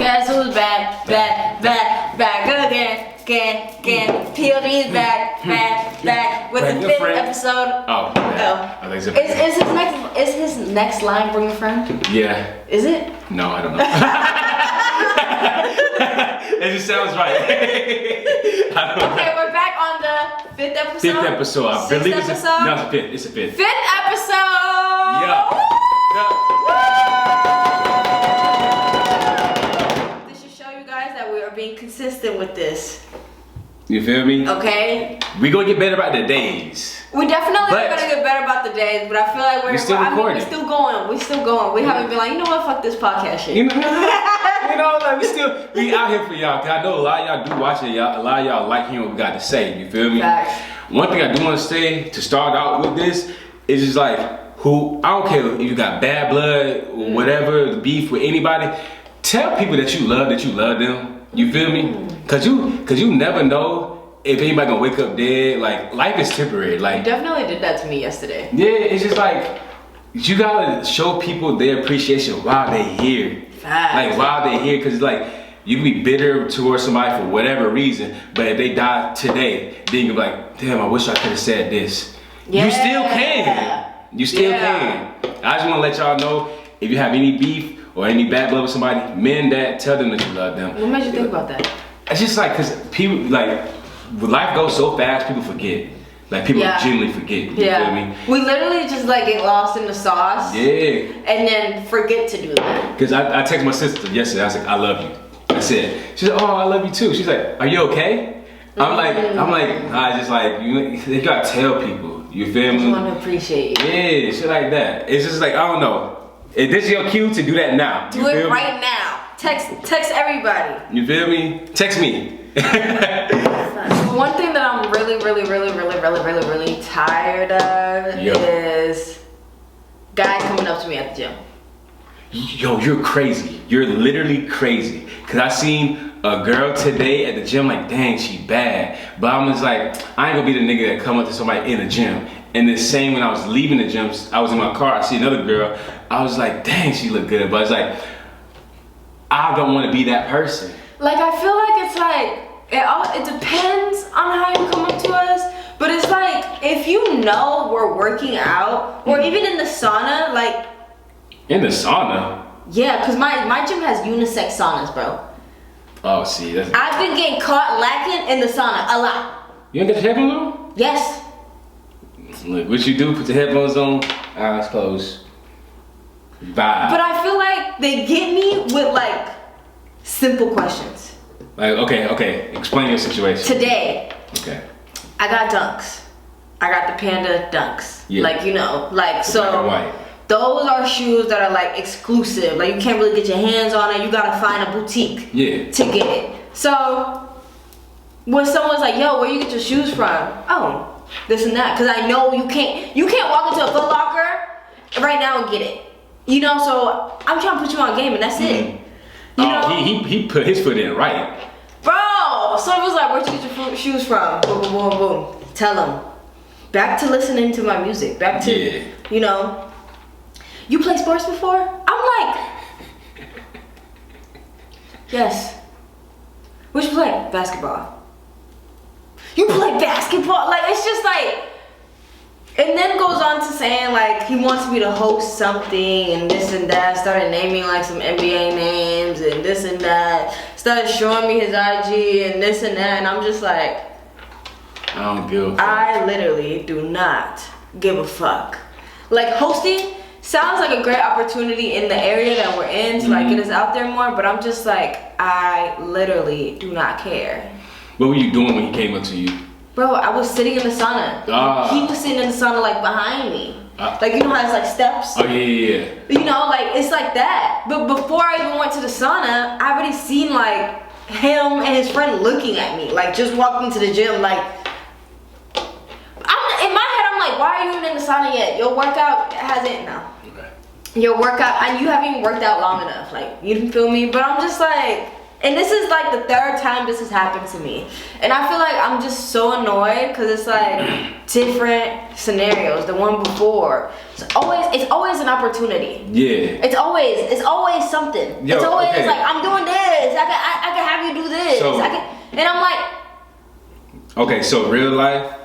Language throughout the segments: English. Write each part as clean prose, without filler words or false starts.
Guess who's back again. PLD is back with the 5th episode. Is his next line bring a friend? Yeah. Is it? No, I don't know. It just sounds right. Okay, we're back on the 5th episode. 5th episode. I believe it's episode? No, it's the 5th. It's the 5th. 5th episode. Yeah. This should show you guys that we are being consistent with this. You feel me? Okay. We gonna get better about the days. We definitely are gonna get better about the days, but I feel like we're still recording. We're still going. We haven't been like, you know what, fuck this podcast shit. You know, like we out here for y'all. Cause I know a lot of y'all do watch it. A lot of y'all like hearing what we got to say. You feel me? Facts. One thing I do want to say to start out with this is just like I don't care if you got bad blood or whatever, beef with anybody. Tell people that you love them. You feel me? Cause you never know if anybody gonna wake up dead. Like life is temporary. Like you definitely did that to me yesterday. Yeah, it's just like you gotta show people their appreciation while they here. Facts. Like while they here, cause it's like you can be bitter towards somebody for whatever reason, but if they die today, then you're like, damn, I wish I could have said this. Yeah. You still can. You still can. I just wanna let y'all know if you have any beef or any bad blood with somebody, mend that, tell them that you love them. What made you think about that? It's just like, cause people, like, life goes so fast, people forget. Like, people genuinely forget, you feel me? We literally just like get lost in the sauce. Yeah. And then forget to do that. Cause I texted my sister yesterday, I was like, I love you. I said, she said, oh, I love you too. She's like, are you okay? I'm like, nah, just like, you gotta tell people, you feel me? I want to appreciate you. Yeah, shit like that. It's just like, I don't know. If this is your cue to do that now. Do it right now. Text everybody. You feel me? Text me. One thing that I'm really tired of is guys coming up to me at the gym. Yo, you're crazy. You're literally crazy. Cause I seen a girl today at the gym, like, dang, she bad. But I'm just like, I ain't gonna be the nigga that come up to somebody in the gym. And the same when I was leaving the gym, I was in my car, I see another girl, I was like, dang, she look good. But it's like, I don't want to be that person. Like, I feel like it's like, it depends on how you come up to us. But it's like, if you know we're working out, or even in the sauna, like. In the sauna? Yeah, because my gym has unisex saunas, bro. Oh, see, that's. I've been getting caught lacking in the sauna a lot. You ain't got your headphones on? Yes. Look, what you do, put your headphones on, eyes closed. Vibe. But I feel like they get me with like simple questions. Like, okay, explain your situation. Today, okay, I got dunks. I got the Panda dunks. Yeah. Like, you know, like, the so black and white. Those are shoes that are like exclusive. Like, you can't really get your hands on it. You gotta find a boutique to get it. So when someone's like, yo, where you get your shoes from? Oh, this and that. Cause I know you can't walk into a Foot Locker right now and get it. You know, so I'm trying to put you on game and that's it. You know? He put his foot in right. Bro, someone was like, where'd you get your shoes from? Boom, boom, boom, boom. Tell them. Back to listening to my music. Back to, you know, you play sports before? I'm like, yes. What you play? Basketball. You play basketball? Like, it's just like, and then goes on to saying like he wants me to host something and this and that. Started naming like some NBA names and this and that. Started showing me his IG and this and that, and I'm just like, I don't give a fuck. I literally do not give a fuck. Like, hosting sounds like a great opportunity in the area that we're in to like get us out there more, but I'm just like, I literally do not care. What were you doing when he came up to you? Bro, I was sitting in the sauna. He was sitting in the sauna like behind me. Like, you know how it's like steps? Oh, yeah. You know, like, it's like that. But before I even went to the sauna, I already seen like him and his friend looking at me. Like, just walking to the gym, like, in my head, I'm like, why are you even in the sauna yet? Your workout hasn't, your workout, and you haven't even worked out long enough. Like, you didn't feel me? But I'm just like, and this is like the 3rd time this has happened to me. And I feel like I'm just so annoyed because it's like different scenarios. The one before, it's always an opportunity. Yeah. It's always something. Yo, it's always like, I'm doing this. Okay, so real life.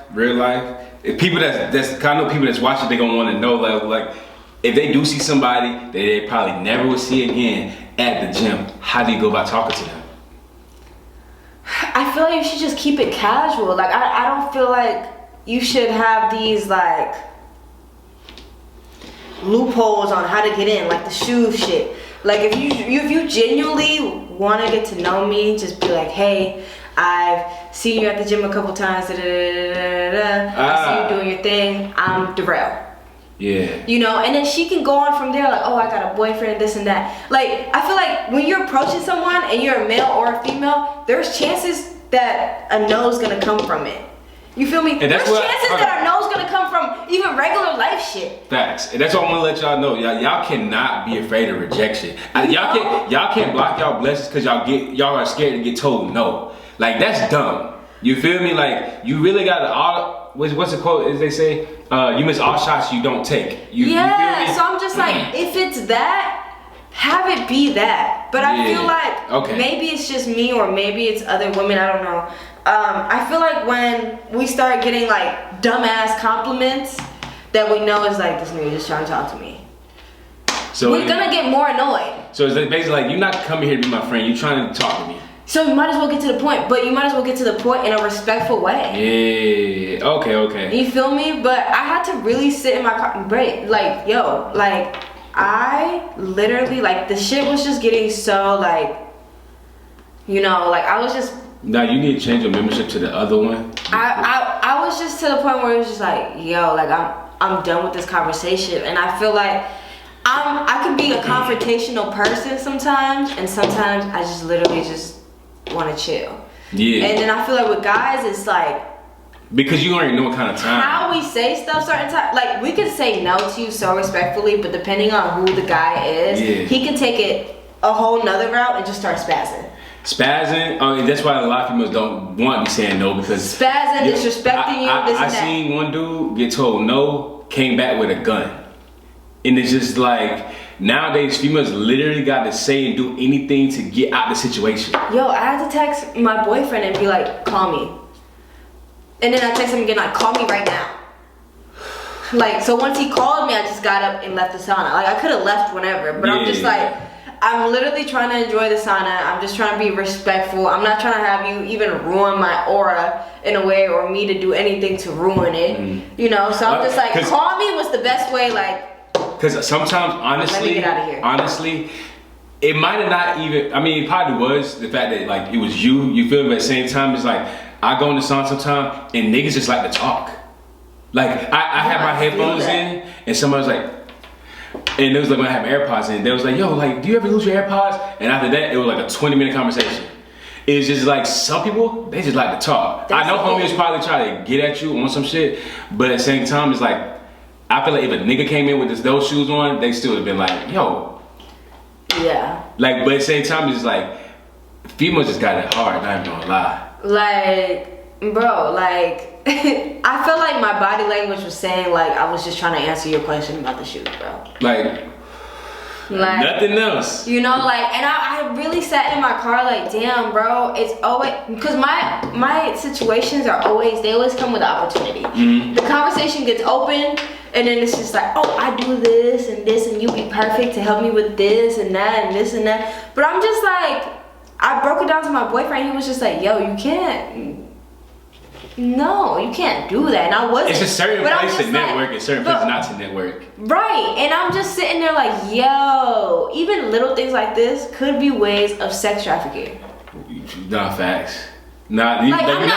If people that's kind of people that's watching, they gonna want to know like if they do see somebody that they probably never will see again at the gym, how do you go about talking to them? I feel like you should just keep it casual. Like I don't feel like you should have these like loopholes on how to get in, like the shoe shit. Like if you genuinely want to get to know me, just be like, hey, I've seen you at the gym a couple times. I see you doing your thing. I'm Derrell. Yeah. You know, and then she can go on from there like, oh, I got a boyfriend, this and that. Like, I feel like when you're approaching someone and you're a male or a female, there's chances that a no's gonna come from it. You feel me? And there's chances that a no's gonna come from even regular life shit. Facts. And that's what I want to let y'all know. Y'all cannot be afraid of rejection. Y'all can't block y'all blessings because y'all are scared to get told no. Like, that's dumb. You feel me? Like, you really gotta what's the quote as they say? You miss all shots you don't take. You feel me? So I'm just like, if it's that, have it be that. But I feel like maybe it's just me or maybe it's other women, I don't know. I feel like when we start getting like dumbass compliments that we know is like, this nigga just trying to talk to me. So we're gonna get more annoyed. So it's basically like, you're not coming here to be my friend, you're trying to talk to me. So you might as well get to the point, but you might as well get to the point in a respectful way. Yeah, okay. You feel me? But I had to really sit in my car, like, yo, like, I literally, like, the shit was just getting so, like, you know, like, I was just... Now you need to change your membership to the other one. I was just to the point where it was just like, yo, like, I'm done with this conversation, and I feel like I can be a confrontational person sometimes, and sometimes I just literally just want to chill. Yeah. And then I feel like with guys, it's like, because you already know what kind of time. How we say stuff certain times, like we can say no to you so respectfully, but depending on who the guy is, he can take it a whole nother route and just start spazzing. That's why a lot of females don't want me saying no, because spazzing, disrespecting you, this and that. I seen one dude get told no, came back with a gun. And it's just like, nowadays females literally got to say and do anything to get out the situation. Yo, I had to text my boyfriend and be like, call me. And then I text him again, like, call me right now. Like, so once he called me, I just got up and left the sauna. Like, I could have left whenever, but I'm just like, I'm literally trying to enjoy the sauna. I'm just trying to be respectful. I'm not trying to have you even ruin my aura in a way, or me to do anything to ruin it. You know, so I'm just like, call me was the best way, like. Because sometimes, honestly, let me get out of here. Honestly, it might have not even, I mean, it probably was the fact that, like, it was you feel me? But at the same time, it's like, I go in the sauna sometime and niggas just like to talk. Like, I had my headphones in and somebody was like, and it was like when I had my AirPods in, they was like, yo, like, do you ever lose your AirPods? And after that, it was like a 20-minute conversation. It's just like, some people, they just like to talk. I know homies probably try to get at you on some shit, but at the same time, it's like, I feel like if a nigga came in with those shoes on, they still would have been like, yo. Yeah. Like, but at the same time, it's like, females just got it hard, not even gonna lie. Like, bro, like, I feel like my body language was saying, like, I was just trying to answer your question about the shoes, bro. Like nothing else. You know, like, and I really sat in my car like, damn, bro, it's always, because my situations are always, they always come with opportunity. The conversation gets open, and then it's just like, oh, I do this and you be perfect to help me with this and that and this and that. But I'm just like, I broke it down to my boyfriend. He was just like, yo, you can't. No, you can't do that. And I wasn't. It's a certain place to network and certain place not to network. Right. And I'm just sitting there like, yo, even little things like this could be ways of sex trafficking. Nah, facts. Nah, like, I'm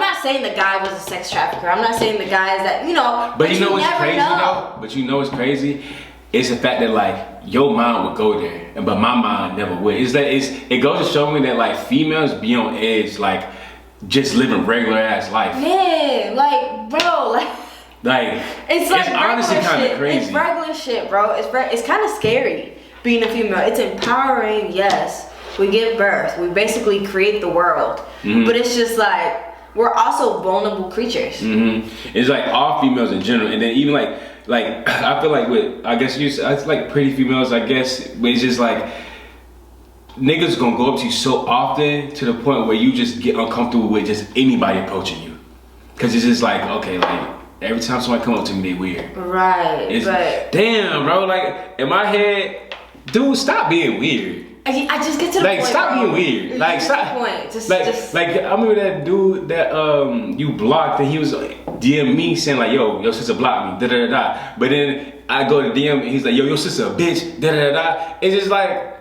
not saying the guy was a sex trafficker. I'm not saying the guy is that, you know. But you know what's crazy though? But you know what's crazy? It's the fact that like your mind would go there, but my mind never would. It goes to show me that like females be on edge, like just living regular ass life. Yeah, like bro, like it's honestly kind of crazy. It's regular shit, bro. It's kind of scary being a female. It's empowering, yes. We give birth. We basically create the world, but it's just like we're also vulnerable creatures. It's like all females in general, and then even like I feel like with, I guess it's like pretty females, I guess, but it's just like niggas gonna go up to you so often to the point where you just get uncomfortable with just anybody approaching you. Cause it's just like, okay, like every time somebody come up to me, they weird. Right. It's, but damn, bro. Like in my head, dude, stop being weird. I just get to the point. Like, stop bro. being weird. Like, stop. Point. Just like, I remember that dude that you blocked, and he was like, DM me saying like, yo, your sister blocked me, da da da da. But then I go to DM, and he's like, yo, your sister a bitch, da da da da. It's just like,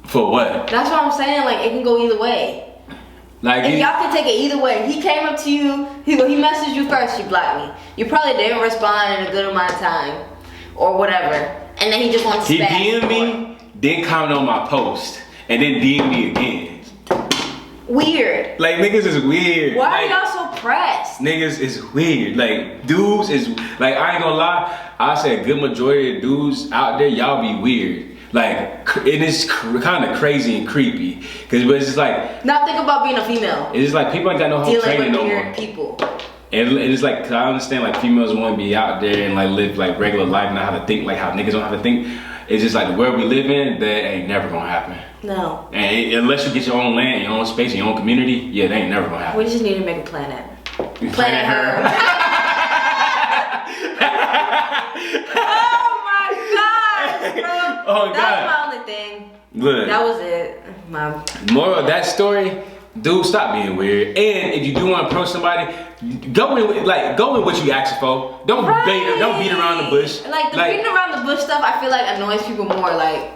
for what? That's what I'm saying. Like, it can go either way. Like, and y'all can take it either way. He came up to you, he messaged you first, you blocked me. You probably didn't respond in a good amount of time, or whatever. And then he just wants to he DM'd me, then comment on my post, and then DM me again. Weird. Like, niggas is weird. Why like, are y'all so pressed? Niggas is weird. Like, dudes is, like, I ain't gonna lie, I say a good majority of dudes out there, y'all be weird. Like, it is kind of crazy and creepy. But it's just like... Now think about being a female. It's just like, people ain't got no home training no more. Dealing with weird people. And it's like, cause I understand like females want to be out there and like live like regular life, not how to think, like how niggas don't have to think. It's just like the world we live in, that ain't never gonna happen. No. And unless you get your own land, your own space, your own community, yeah, that ain't never gonna happen. We just need to make a planet. Planet her. Oh my gosh, bro. Oh God. That was my only thing. Look. That was it. Moral of that story, dude, stop being weird. And if you do want to approach somebody, go in what you asked for. Don't beat around the bush. Like the beating around the bush stuff, I feel like annoys people more. Like,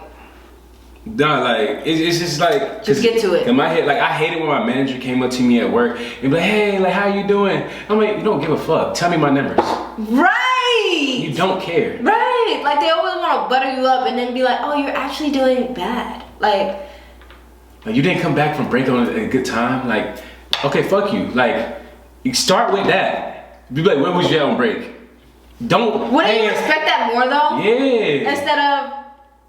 nah, like it's just like just get to it. In my head, like I hate it when my manager came up to me at work and be like, "Hey, like how you doing?" I'm like, "You don't give a fuck. Tell me my numbers." Right. You don't care. Right. Like they always want to butter you up and then be like, "Oh, you're actually doing bad." Like you didn't come back from break on a good time. Like, okay, fuck you. Like, you start with that. Be like, when was you on break? Don't. Wouldn't you expect that more though? Yeah. Instead of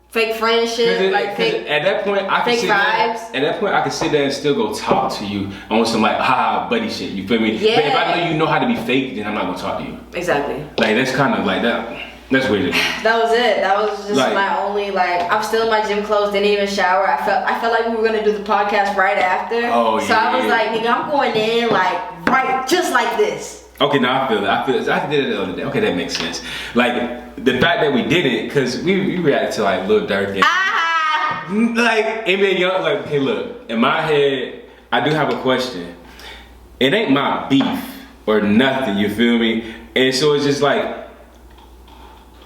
fake friendship, like fake. At that point, I can fake sit vibes. There, at that point, I can sit there and still go talk to you on some like haha buddy shit. You feel me? Yeah. But if I know how to be fake, then I'm not gonna talk to you. Exactly. Like that's kind of like that. That's weird. That was it. That was just like, my only I'm still in my gym clothes, didn't even shower. I felt like we were gonna do the podcast right after. Oh yeah. So I was like, nigga, I'm going in like right just like this. Okay, now I feel it. I did it the other day. Okay, that makes sense. Like the fact that we did it, cause we reacted to like Lil Durk and like NBA Young. Like, okay, look, in my head, I do have a question. It ain't my beef or nothing. You feel me? And so it's just like,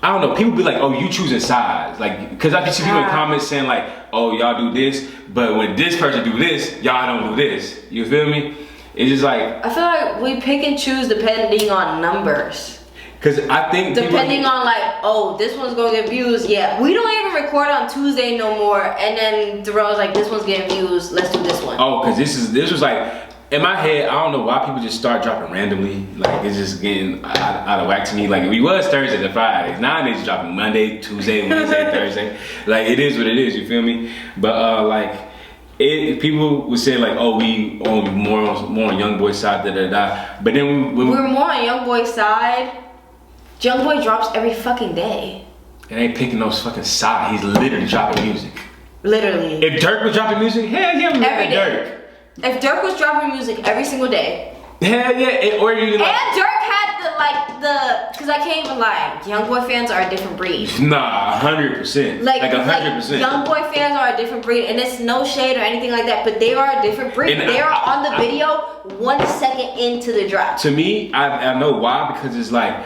I don't know, people be like, oh, you choosing sides. Like, cause I can see people in comments saying like, oh, y'all do this, but when this person do this, y'all don't do this. You feel me? It's just like, I feel like we pick and choose depending on numbers. Cause I think depending on like, oh, this one's gonna get views. Yeah, we don't even record on Tuesday no more. And then Derrell's like, this one's getting views. Let's do this one. Oh, cause this was like, in my head, I don't know why people just start dropping randomly. Like, it's just getting out of whack to me. Like, we was Thursday to Fridays. Now they just dropping Monday, Tuesday, Wednesday, Thursday. Like, it is what it is, you feel me? But, people would say, like, oh, we on more on YoungBoy side, da-da-da. But then we're more on YoungBoy side. YoungBoy drops every fucking day. It ain't picking those fucking sides. He's literally dropping music. Literally. If Durk was dropping music, hell yeah, every day. Durk. If Durk was dropping music every single day. Hell yeah, or you like, and Durk had cause I can't even lie, YoungBoy fans are a different breed. Nah, 100%. Like 100%. YoungBoy fans are a different breed, and it's no shade or anything like that, but they are a different breed. And they are on the video 1 second into the drop. To me, I know why, because it's like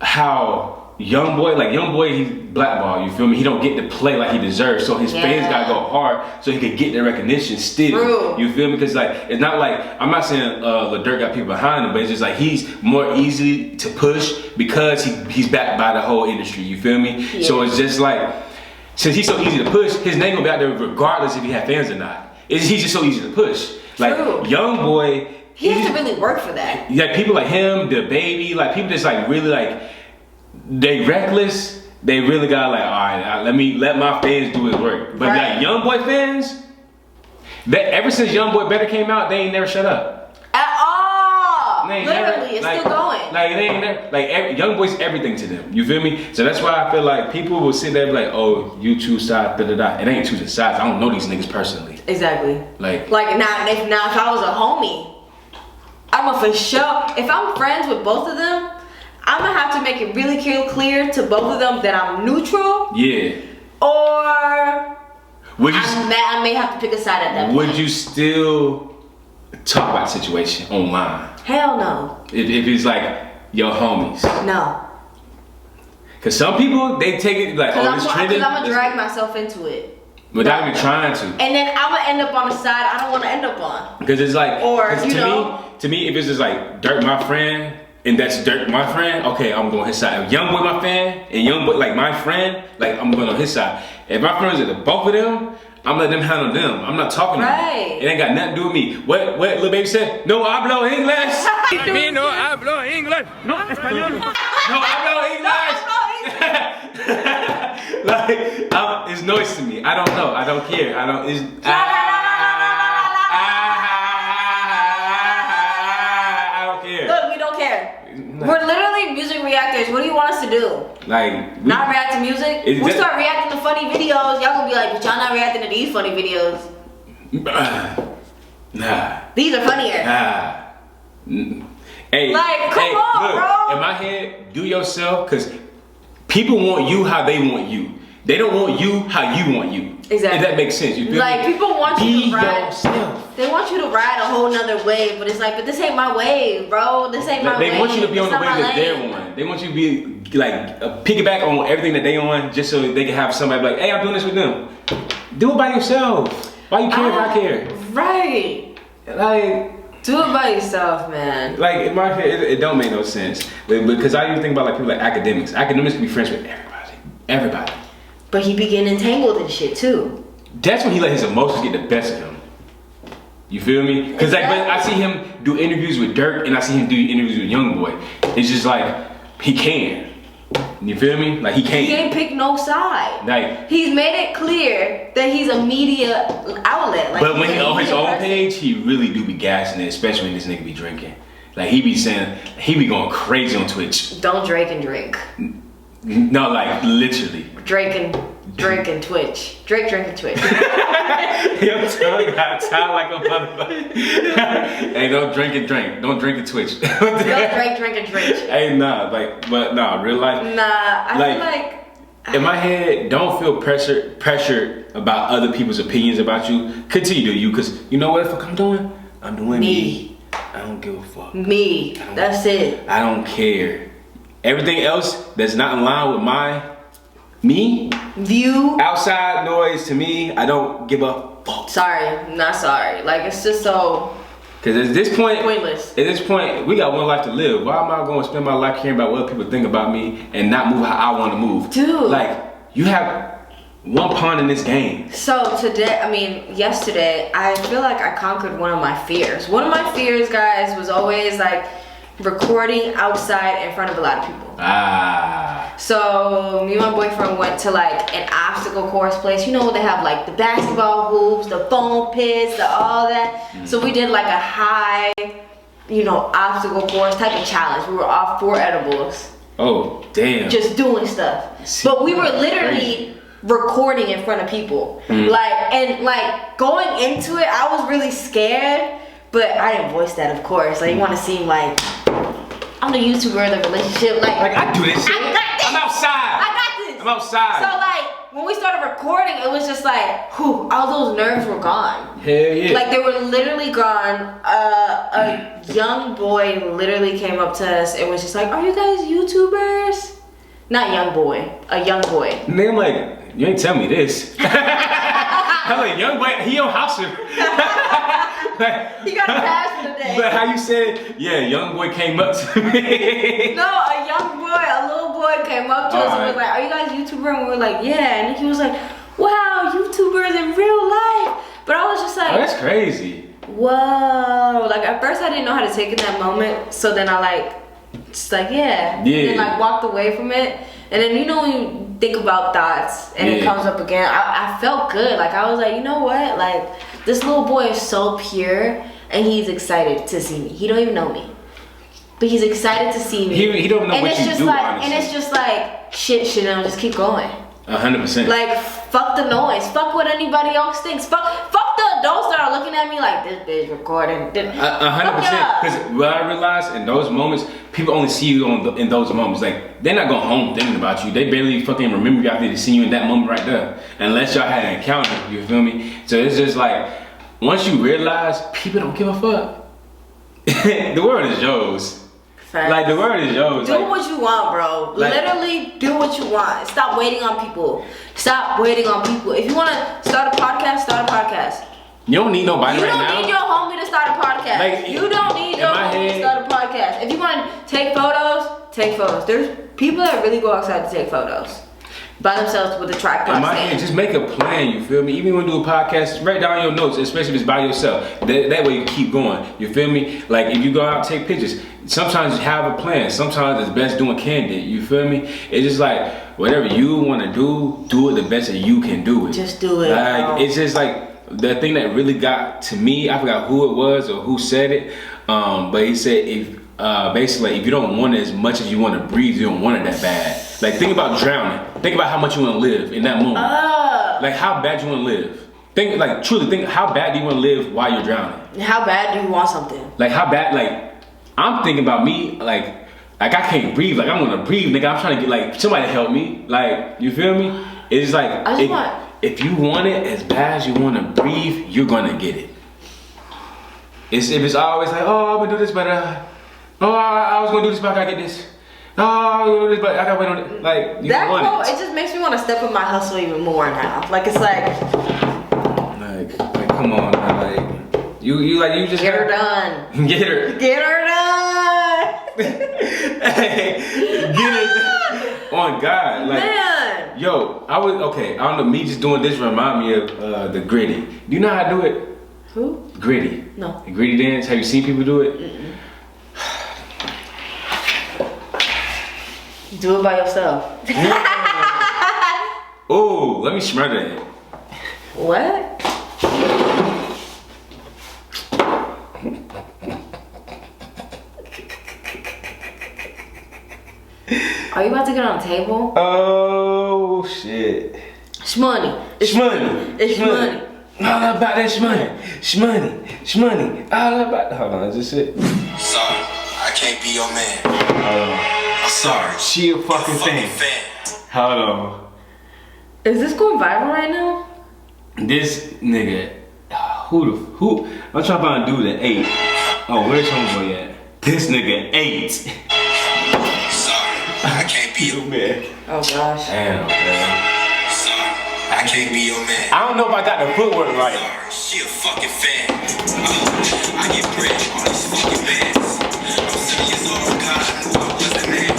how YoungBoy, he's blackballed, you feel me? He don't get to play like he deserves, so his fans gotta go hard so he could get the recognition still. True. You feel me? Because like, it's not like, I'm not saying Lil Durk got people behind him, but it's just like he's more easy to push because he's backed by the whole industry, you feel me? Yeah. So it's just like, since he's so easy to push, his name will be out there regardless if he had fans or not. He's just so easy to push. Like, YoungBoy, he has to really work for that. Yeah, people like him, the baby, like people just like really like, they reckless, they really got like, all right, let my fans do his work. But like YoungBoy fans, ever since YoungBoy Better came out, they ain't never shut up. At all. Literally, it's still going. Like they ain't never, like YoungBoy's everything to them. You feel me? So that's why I feel like people will sit there and be like, oh, you choose sides, da da da. It ain't choosing sides. I don't know these niggas personally. Exactly. Like now if I was a homie, I'ma for sure, if I'm friends with both of them, I'ma have to make it really clear to both of them that I'm neutral. Yeah. Or would you? I may have to pick a side at that point. Would you still talk about the situation online? Hell no. If it's like your homies. No. Cause some people they take it like, oh, it's trending. Cause I'm gonna drag myself into it. Without even trying to. And then I'm gonna end up on a side I don't want to end up on. Because it's like, or to me, if it's just like Durk my friend, and that's Durk my friend, okay, I'm going his side. If YoungBoy my fan, and YoungBoy like my friend, like I'm going on his side. If my friends are the both of them, I'm letting them handle them. I'm not talking to them. It ain't got nothing to do with me. What Lil Baby said? No hablo English. Me no hablo English. No español. No hablo English. Like, it's noise to me. I don't know. I don't care. I don't. It's. I don't care. Look, we don't care. We're literally music reactors. What do you want us to do? Like, not react to music? We start reacting to funny videos. Y'all gonna be like, but y'all not reacting to these funny videos. Nah. These are funnier. Nah. Hey, like, come on, look, bro. In my head, do yourself, because people want you how they want you. They don't want you how you want you. Exactly. If that makes sense. You feel like, me? people want you to ride. Yourself. They want you to ride a whole nother wave, but it's like, but this ain't my wave, bro. This ain't my wave. They want you to be on the wave that they're on. They want you to be like piggyback on everything that they on, just so they can have somebody like, hey, I'm doing this with them. Do it by yourself. Why you care if I care? Right. Like. Do it by yourself, man. Like in my head, it don't make no sense. Because I even think about like people like academics. Academics can be friends with everybody. Everybody. But he be getting entangled in shit too. That's when he let his emotions get the best of him. You feel me? Because like when I see him do interviews with Durk and I see him do interviews with YoungBoy, it's just like he can. You feel me? Like he can't. He ain't pick no side. Like he's made it clear that he's a media outlet. Like, but when he's on his own page, he really do be gassing it, especially when this nigga be drinking. Like he be saying, he be going crazy on Twitch. Don't Drake and drink. No, like literally. Drake and Twitch. Drake drinking Twitch. Your tongue got tied like a motherfucker. Hey, don't drink and drink. Don't drink and Twitch. Don't drink and drink. Hey, nah, like, but nah, real life. Nah, I feel like in my head, don't feel pressured about other people's opinions about you. Continue to do you, cause you know what the fuck I'm doing? I'm doing me. I don't give a fuck. Me. That's it. I don't care. Everything else that's not in line with my view, outside noise to me, I don't give a fuck. Sorry, not sorry. Like it's just so. Cause at this point, pointless. At this point, we got one life to live. Why am I going to spend my life caring about what other people think about me and not move how I want to move? Dude. Like you have one pawn in this game. So yesterday, I feel like I conquered one of my fears. One of my fears, guys, was always like recording outside in front of a lot of people. So me and my boyfriend went to like an obstacle course place. You know, they have like the basketball hoops, the foam pits, all that. So we did like a high, obstacle course type of challenge. We were off 4 edibles. Oh, damn. Just doing stuff. But we were literally recording in front of people. Like going into it, I was really scared, but I didn't voice that, of course. Like you want to seem like I'm the YouTuber of the relationship. Like I do this shit. I got this. I'm outside. I got this. I'm outside. So like when we started recording, it was just like, whew, all those nerves were gone. Hell yeah. Like they were literally gone. A young boy literally came up to us and was just like, "Are you guys YouTubers?" Not young boy, a young boy. And then I'm like, you ain't tell me this. I'm like, young boy, he on house. He got a pass for the day. But how you said, yeah, young boy came up to me. No, a little boy came up to us and was like, "Are you guys YouTuber?" And we were like, "Yeah." And he was like, "Wow, YouTubers in real life." But I was just like, oh, that's crazy. Whoa. Like at first I didn't know how to take in that moment. So then I yeah. And then walked away from it. And then when you think about thoughts and it comes up again, I felt good. Like I was like, you know what? Like this little boy is so pure and he's excited to see me. He don't even know me. But he's excited to see me. He don't know what you do, honestly. And it's just like, shit, Chanel, just keep going. 100%. Like, fuck the noise. Fuck what anybody else thinks. Fuck the adults that are looking at me like, got this bitch recording. 100%. Because what I realized in those moments, people only see you in those moments. Like, they're not going home thinking about you. They barely fucking remember you after they see you in that moment right there. Unless y'all had an encounter, you feel me? So it's just like, once you realize, people don't give a fuck. The world is yours. Fact. Like, the world is yours. Do what you want, bro. Like, literally do what you want. Stop waiting on people. Stop waiting on people. If you want to start a podcast, start a podcast. You don't need nobody right now. You don't need your homie to start a podcast. Like, you don't need your homie to start a podcast. If you want to take photos, take photos. There's people that really go outside to take photos by themselves with a tripod. In my head, just make a plan, you feel me? Even when you do a podcast, write down your notes, especially if it's by yourself. That way you keep going, you feel me? Like, if you go out and take pictures, sometimes you have a plan. Sometimes it's best doing candid, you feel me? It's just like, whatever you want to do it the best that you can do it. Just do it. Like, it's just like, the thing that really got to me, I forgot who it was or who said it, but he said, basically, if you don't want it as much as you want to breathe, you don't want it that bad. Like, think about drowning. Think about how much you want to live in that moment. Like, how bad you want to live. Think, like, truly think, how bad do you want to live while you're drowning? How bad do you want something? Like, how bad, like, I'm thinking about me, like I can't breathe. Like, I want to breathe, nigga. I'm trying to get, like, somebody to help me. Like, you feel me? It's like, if you want it as bad as you want to breathe, you're going to get it. If it's always like, oh, I'm going to do this, but, oh, I was going to do this, but I got to get this. Oh, I'm going to do this, but I got to wait on it. Like, you that want quote, it just makes me want to step up my hustle even more now. Like, it's like come on, man. Like, you just get her done. Get her done. Hey, get it on God. Like, man. Yo, I don't know, me just doing this remind me of the Griddy. Do you know how to do it? Who? Griddy. No. The Griddy dance. Have you seen people do it? Mm-mm. Do it by yourself. Oh, let me smother it. What? Are you about to get on the table? Oh shit. Shmoney. It's money. It's money. All about that shmoney. All about. Hold on, is this it? Sorry, I can't be your man. I'm sorry. She a fucking fan. Hold on. Is this going viral right now? This nigga, who? I'm trying to find a dude that 8. Oh, where's homeboy at? This nigga 8. Sorry, I can't be your man. Oh gosh. Damn, man. Sorry, I can't be your man. I don't know if I got the footwork right. Sorry, she a fucking fan. I get bread on these fucking bands. I'm 7 years old, God, I knew I was the man.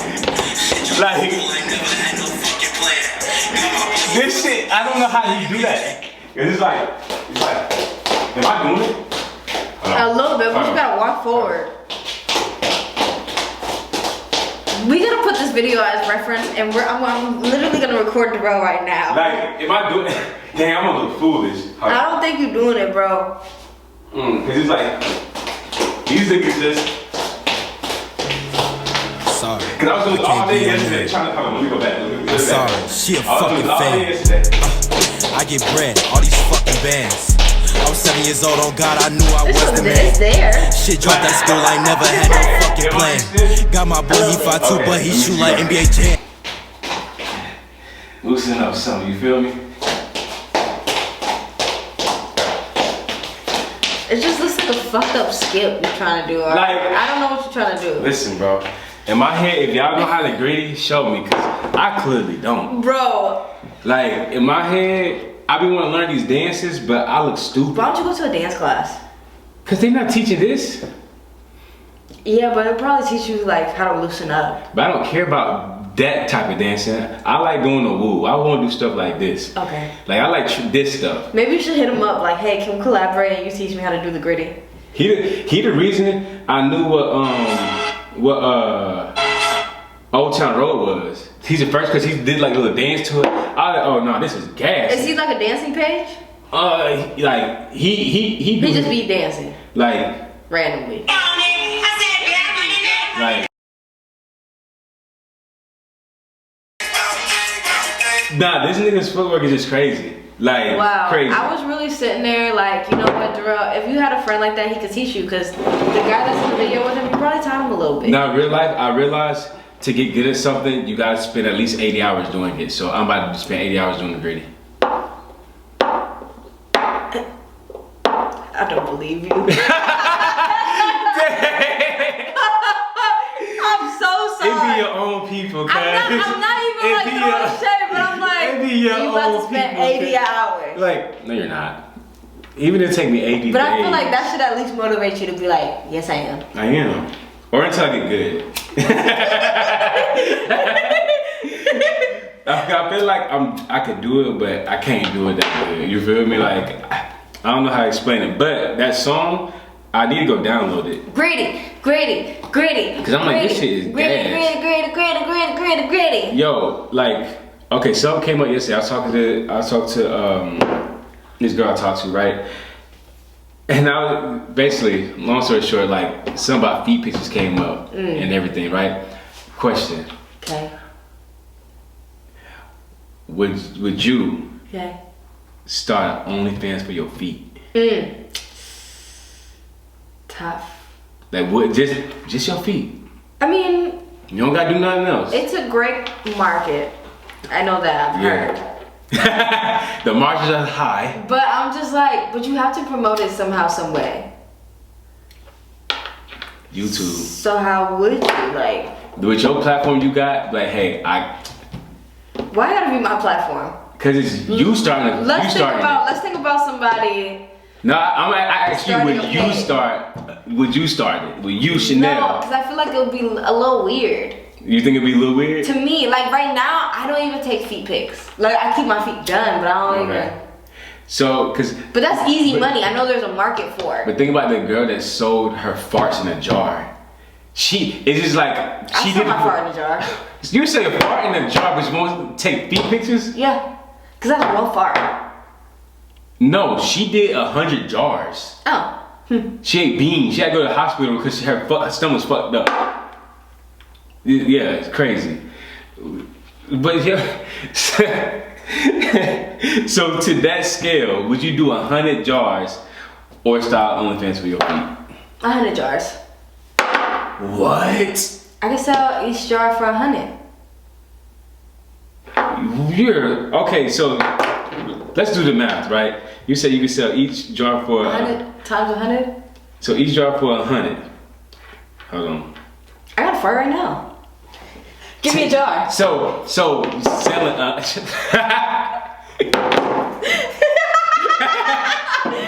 Shit, y'all like, fool, I never had no fucking plan. This shit, I don't know how you do that. It's like, am I doing it? A little bit, but you gotta walk forward. We gotta put this video as reference, and I'm literally gonna record Derrell right now. Like, am I doing it? Dang, I'm gonna look foolish. I don't think you're doing it, bro. Cause it's like, these niggas just. Sorry. Cause I was doing all day yesterday trying to, hold on, let me go back. I'm sorry, she a fucking fan. I get bread, all these fucking bands. I was 7 years old, oh God, I knew I was the man. It's there. Shit dropped that school, I never had no fucking plan. Got my boy, he 5'2", but he shoot like NBA champ. Loosen up some, you feel me? It just looks like a fucked up skip you're trying to do. Like, I don't know what you're trying to do. Listen, bro. In my head, if y'all know how to Griddy, show me, cause I clearly don't. Bro. Like, in my head, I be wanting to learn these dances, but I look stupid. Why don't you go to a dance class? Cause they not teaching this. Yeah, but it'll probably teach you like how to loosen up. But I don't care about that type of dancing. I like going to woo. I want to do stuff like this. Okay. Like, I like this stuff. Maybe you should hit him up like, hey, can we collaborate and you teach me how to do the Griddy? He the reason I knew what Old Town Road was. He's the first because he did like a little dance to it. I was like, oh no, this is gas. Is he like a dancing page? Like he just be dancing. Like randomly. Like nah, this nigga's footwork is just crazy. Like, wow. crazy. I was really sitting there like, you know what, Derrell, if you had a friend like that, he could teach you, because the guy that's in the video with him, you probably taught him a little bit. Now, in real life, I realized to get good at something, you gotta spend at least 80 hours doing it. So I'm about to spend 80 hours doing the Griddy. I don't believe you. I'm so sorry. It be your own people, cuz. I'm not even like throwing shade, but I'm like, It be your you about own to spend people, 80 hours. Like, no, you're not. Even if it take me 80 But days. I feel like that should at least motivate you to be like, yes, I am. I am. Or until I get good. I feel like I could do it, but I can't do it that good. You feel me? Like, I don't know how to explain it. But that song, I need to go download it. Griddy. Because I'm like, this shit is gas. Griddy. Yo, like, okay, something came up yesterday. I was talking to this girl I talked to, right? And I was basically, long story short, like, something about feet pictures came up and everything, right? Question. Okay. Would you Okay. start OnlyFans for your feet? Tough. Like, what? Just your feet. I mean, You don't gotta do nothing else. it's a great market. I know that, I've heard. The margins are high. But I'm just like, but you have to promote it somehow, some way. YouTube. So how would you, like? With your platform you got, like, hey, Why gotta be my platform? cause it's you starting it. Let's think about somebody. No, I asked you, Starting would a you page. start it? Would you, Chanel? No, because I feel like it would be a little weird. You think it'd be a little weird? To me, like right now, I don't even take feet pics. Like I keep my feet done, but I don't even. So, But that's easy money. I know there's a market for it. But think about the girl that sold her farts in a jar. It's just like I she still did. my fart in a jar. You say a fart in a jar, but you want to take feet pictures? Yeah, because that's one fart. No, she did 100 jars. Oh. She ate beans. She had to go to the hospital because her stomach was fucked up. Yeah, it's crazy. But yeah, so to that scale, would you do 100 jars or start OnlyFans for your feet? 100 jars. What? I can sell each jar for 100. Okay, so let's do the math, right? You said you can sell each jar for 100 times 100? So each jar for 100. Hold on. I got a fart right now. Give me a jar. So selling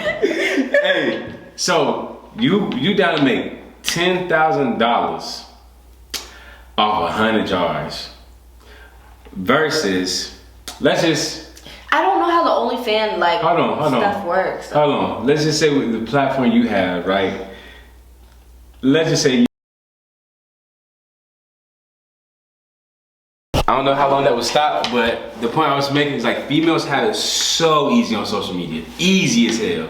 Hey, so you down to make $10,000 off 100 jars versus I don't know how the OnlyFans like hold on. stuff works. Hold on. Let's just say with the platform you have, right? Let's just say I don't know how long that would stop, but the point I was making is like females have it so easy on social media. Easy as hell.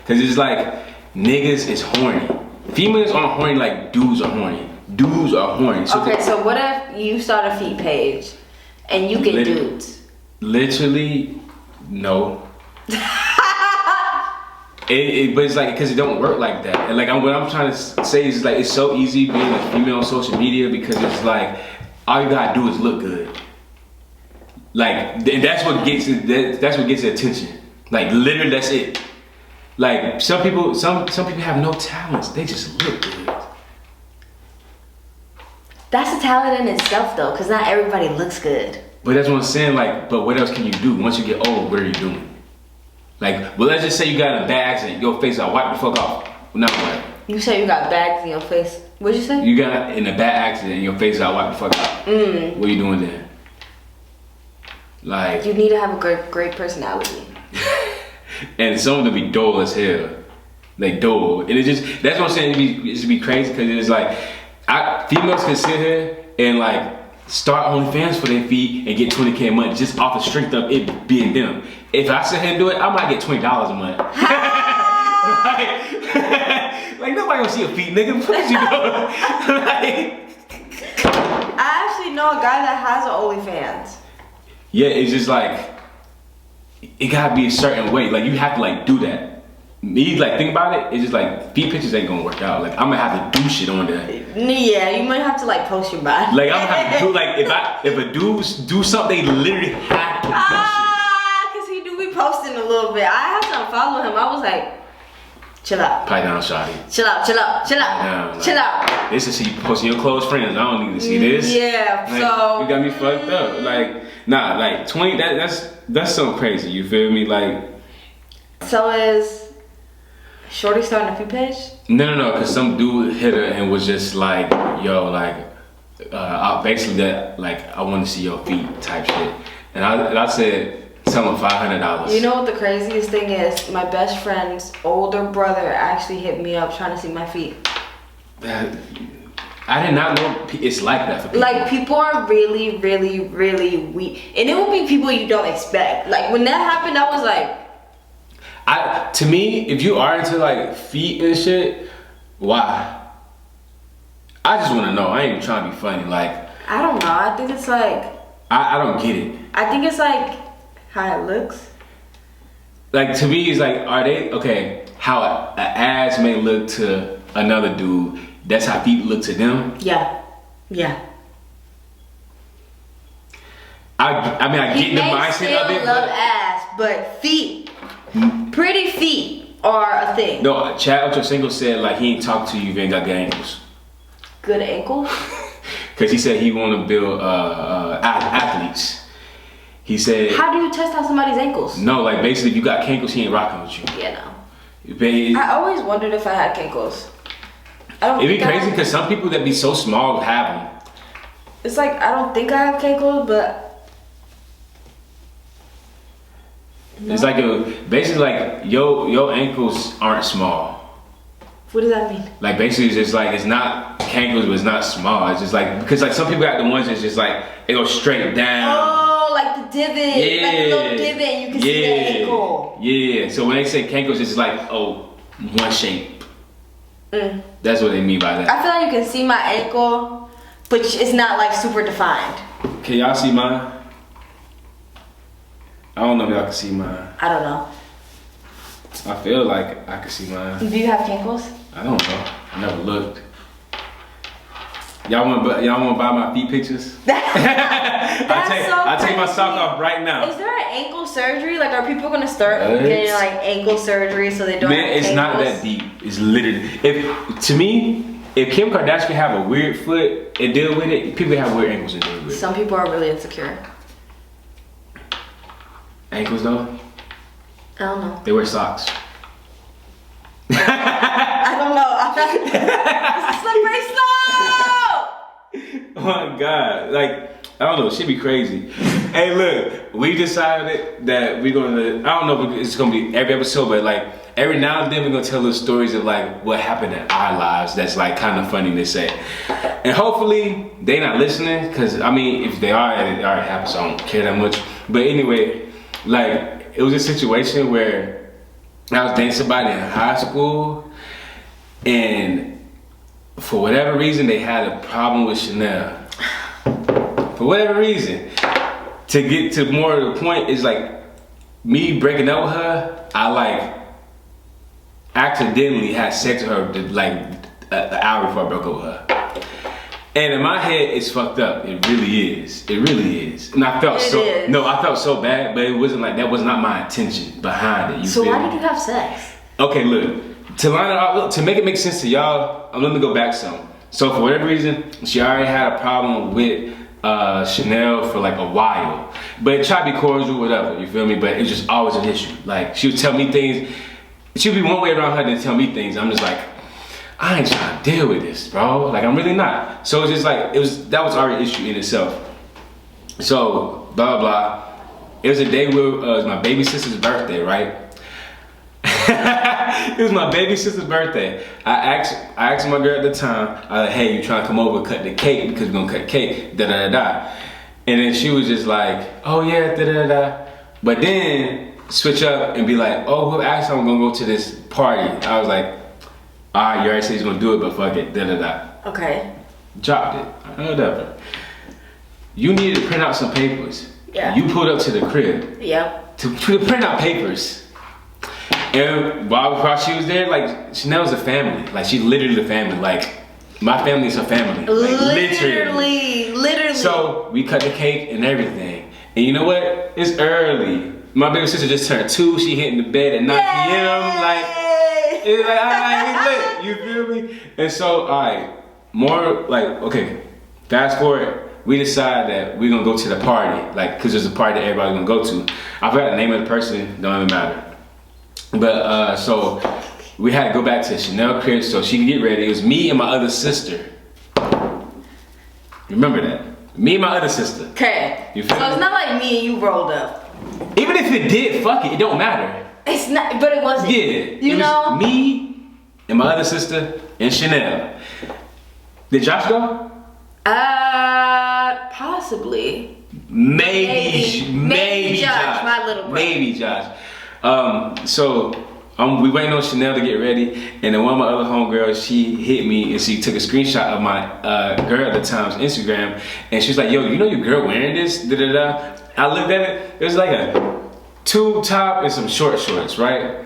Cause it's like niggas is horny. Females aren't horny like dudes are horny. Dudes are horny. So Okay, so what if you start a feet page and you get dudes? Literally, no. But it's like, cause it don't work like that. And like what I'm trying to say is like, it's so easy being a female on social media because it's like, all you gotta do is look good. Like, and that's what gets the attention. Like literally that's it. Like some people have no talents, they just look good. That's a talent in itself though, because not everybody looks good. But that's what I'm saying, like, but what else can you do? Once you get old, what are you doing? Like, well, let's just say you got in a bad accident, your face out, wipe the fuck off. Not what? You say you got bags in your face. What'd you say? You got in a bad accident and your face out, wipe the fuck out. What are you doing then? Like, You need to have a great personality. and some of them be dull as hell. Like dull. And it just, that's what I'm saying, it should be crazy because it's like, females can sit here and like, start OnlyFans for their feet and get 20K a month just off the strength of it being them. If I sit here and do it, I might get $20 a month. like nobody gonna see your feet, nigga. What you doing? I actually know a guy that has an OnlyFans. Yeah, it's just like, it gotta be a certain way. Like you have to like do that. Me, like, think about it, it's just like, feet pictures ain't gonna work out. Like, I'm gonna have to do shit on there. Yeah, you might have to like post your body. Like, I'm gonna have to do, like, if a dude do something, they literally have to do shit. Cause he do be posting a little bit. I had to unfollow him. I was like, chill out. Pipe down, shawty. Chill out, chill out, chill out, Down, like, chill out. This is you posting your close friends. I don't need to see this. Yeah, like, so. You got me fucked up. Like, nah, like, 20, that's so crazy, you feel me? Like. So is Shorty starting a feet page? No, cause some dude hit her and was just like, yo, like, basically that, like, I want to see your feet type shit. And I said, tell him $500. You know what the craziest thing is? My best friend's older brother actually hit me up trying to see my feet. I did not know it's like that for people. Like, people are really, really, really weak. And it will be people you don't expect. Like, when that happened, I was like, to me, if you are into like feet and shit, why? I just want to know. I ain't even trying to be funny. Like, I don't know. I think it's like, I don't get it. I think it's like how it looks. Like, to me, it's like, are they okay? How an ass may look to another dude, that's how feet look to them. Yeah, yeah. I mean, I get the mindset of it. He may still love ass, but feet, pretty feet are a thing. No, Chad Ochocinco said like he ain't talk to you if you ain't got good ankles. Good ankles? Cause he said he want to build athletes. He said. How do you test out somebody's ankles? No, like basically if you got cankles, he ain't rocking with you. Yeah, no. I always wondered if I had cankles. It'd be crazy because some people that be so small have them. It's like, I don't think I have cankles, but. No. It's like basically like your ankles aren't small. What does that mean? Like basically it's just like it's not cankles, but it's not small. It's just like because like some people got the ones that's just like it goes straight down. Oh, like the divot, yeah. like the little divot, and you can see the ankle. Yeah. So when they say cankles, it's like one shape. That's what they mean by that. I feel like you can see my ankle, but it's not like super defined. Can y'all see mine? I don't know if y'all can see mine. I don't know. I feel like I can see mine. Do you have cankles? I don't know. I never looked. Y'all want to buy my feet pictures? I take my sock off right now. Is there an ankle surgery? Like, are people gonna start getting like ankle surgery so they don't? Man, have it's not that deep. It's literally to me. If Kim Kardashian have a weird foot and deal with it, people have weird ankles and deal with it. Some people are really insecure. Ankles though? I don't know. They wear socks. I don't know. It's slippery slope! Oh my God. Like, I don't know, shit be crazy. Hey look, we decided that we're gonna, I don't know if it's gonna be every episode, but like every now and then we're gonna tell little stories of like what happened in our lives that's like kind of funny to say. And hopefully they not listening, cause I mean, if they are, it already happened, so I don't care that much. But anyway, like it was a situation where I was dating somebody in high school and for whatever reason they had a problem with Chanel. For whatever reason. To get to more of the point is like me breaking up with her, I like accidentally had sex with her like an hour before I broke up with her. And in my head it's fucked up. It really is. It really is. And I felt I felt so bad, but it wasn't like that was not my intention behind it. So why did you have sex? Okay, look. To line it up, to make it make sense to y'all, I'm gonna go back some. So for whatever reason, she already had a problem with Chanel for like a while, but try to be cordial, whatever, you feel me? But it was just always an issue. Like she would tell me things, she would be one way around her, then tell me things. I'm just like, I ain't trying to deal with this, bro. Like I'm really not. So it's just like that was already an issue in itself. So blah blah. It was a day where it was my baby sister's birthday, right? It was my baby sister's birthday. I asked my girl at the time, I was like, hey, you trying to come over cut the cake because we're gonna cut cake, da da da da. And then she was just like, oh yeah, da da da. But then switch up and be like, oh, who asked I'm gonna go to this party? I was like, alright, you already said he's gonna do it, but fuck it, da da da. Okay. Dropped it, whatever. You needed to print out some papers. Yeah. You pulled up to the crib. Yep. to print out papers. And while she was there, like, Chanel's a family. Like, she's literally the family. Like, my family is her family. Like, literally. So we cut the cake and everything. And you know what? It's early. My baby sister just turned 2. She hitting the bed at 9 p.m. Like, it's like, alright, lit. You feel me? And so, alright, more like, okay, fast forward. We decide that we're gonna go to the party, like, cause there's a party that everybody's gonna go to. I forgot the name of the person, don't even matter. But so we had to go back to Chanel crib so she could get ready. It was me and my other sister. Remember that? Me and my other sister. Okay. You feel so me? it's not like me and you rolled up. Even if it did, fuck it, it don't matter. It's not, but it wasn't. Yeah. You know? Me and my other sister and Chanel. Did Josh go? Possibly. Maybe Josh, my little brother. Maybe Josh. So we waiting on Chanel to get ready, and then one of my other homegirls, she hit me and she took a screenshot of my girl at the time's Instagram, and she was like, "Yo, you know your girl wearing this?" Da da da. I looked at it. It was like a tube top and some short shorts, right?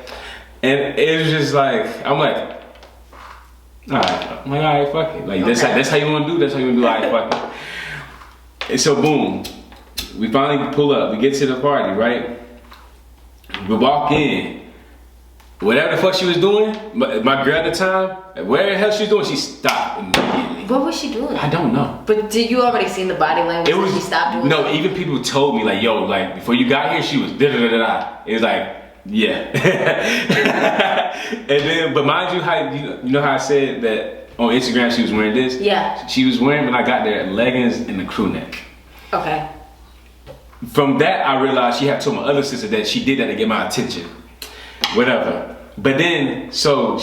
And it was just like, I'm like. Alright, fuck it. Like, that's how you wanna do, alright, fuck it. And so boom, we finally pull up, we get to the party, right? We walk in. Whatever the fuck she was doing, my girl at the time, whatever the hell she was doing, she stopped immediately. What was she doing? I don't know. But did you already see the body language when she stopped doing No, even people told me, like, yo, like, before you got here, she was da-da-da-da-da. It was like, yeah. And then, but mind you, how you know how I said that on Instagram she was wearing this? Yeah. She was wearing, when I got there, leggings and a crew neck. Okay. From that, I realized she had told my other sister that she did that to get my attention. Whatever. But then, so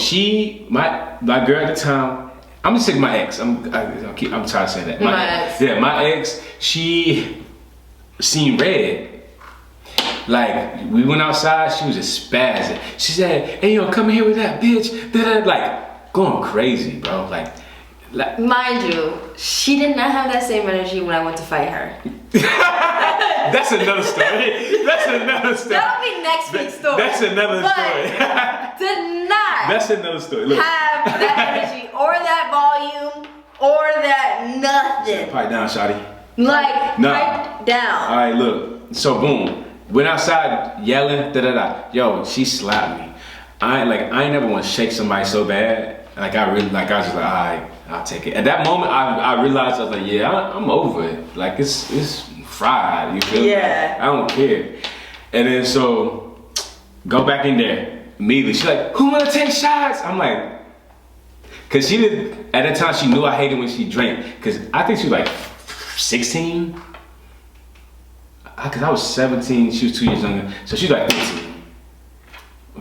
my girl at the time, I'm just saying my ex. I'm trying to say that. My ex. Yeah, my ex. She seen red. Like, we went outside, she was just spazzing. She said, "Hey, yo, come here with that bitch." Da-da. Like, going crazy, bro. Like, mind you, she did not have that same energy when I went to fight her. That's another story. That'll be next week's story. That's another story. Did not. That's another story. Look. Have that energy or that volume or that nothing. Pipe down, shawty. Like, pipe down. All right, look. So boom. Went outside yelling, da-da-da. Yo, she slapped me. I ain't never want to shake somebody so bad. Like, I was just like, all right, I'll take it. At that moment, I realized, I was like, yeah, I'm over it. Like, it's fried, you feel me? Yeah. I don't care. And then so, go back in there immediately. She's like, who wanna take shots? I'm like, cause she did, at that time she knew I hated when she drank. Cause I think she was like 16. Cause I was 17, she was 2 years younger. So she's like 15.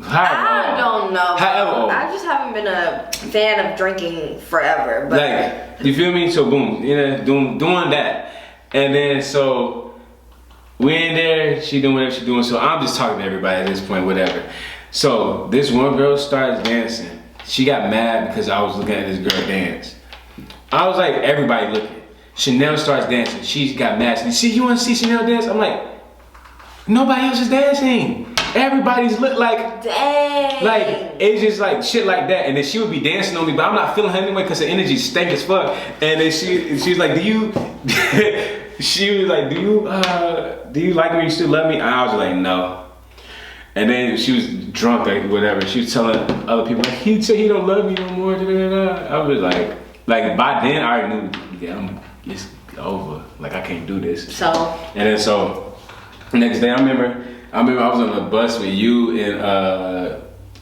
I don't know. However, I just haven't been a fan of drinking forever. But like, you feel me? So boom, you know, doing that. And then so we in there, she doing whatever she doing. So I'm just talking to everybody at this point, whatever. So this one girl starts dancing. She got mad because I was looking at this girl dance. I was like, everybody looking. Chanel starts dancing. She got mad. She said, you want to see Chanel dance? I'm like, nobody else is dancing. Everybody's like, dang. Like, it's just like shit like that. And then she would be dancing on me, but I'm not feeling her anyway because her energy stank as fuck. And then she was like, she was like, do you like me? You still love me? And I was like, no. And then she was drunk or whatever. She was telling other people, like, he said he don't love me no more. I was like by then I already knew, yeah, it's over. Like, I can't do this. So. And then so, next day I remember I was on the bus with you and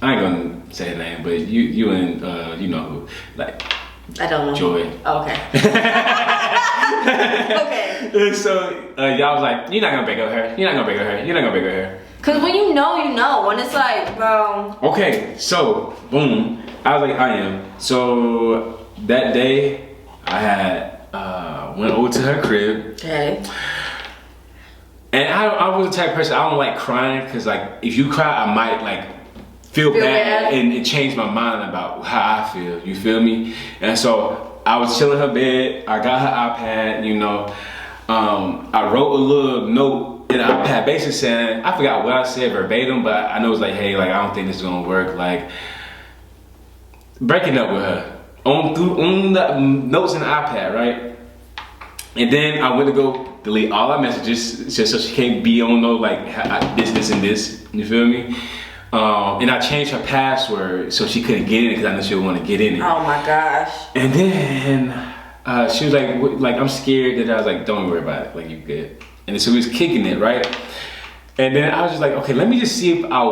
I ain't gonna say her name, but you and you know who, like, I don't know. Joy. Oh, okay. Okay. And so y'all was like, you're not gonna break up her. You're not gonna break up her. You're not gonna break up her. Cause when you know, when it's like, bro. Okay, so boom, I was like, I am. So that day, I had went over to her crib. Okay. And I was the type of person, I don't like crying, cause like if you cry, I might like feel bad and it changed my mind about how I feel. You feel me? And so I was chilling in her bed. I got her iPad. You know, I wrote a little note in the iPad basically saying, I forgot what I said verbatim, but I know it's like, hey, like I don't think this is gonna work. Like breaking up with her on the notes in the iPad, right? And then I went to go delete all our messages just so she can't be on no like this, and this. You feel me? And I changed her password so she couldn't get in it because I knew she would want to get in it. Oh my gosh. And then she was like I'm scared that I was like, don't worry about it, like you good. And then so we was kicking it, right? And then I was just like, okay, let me see if I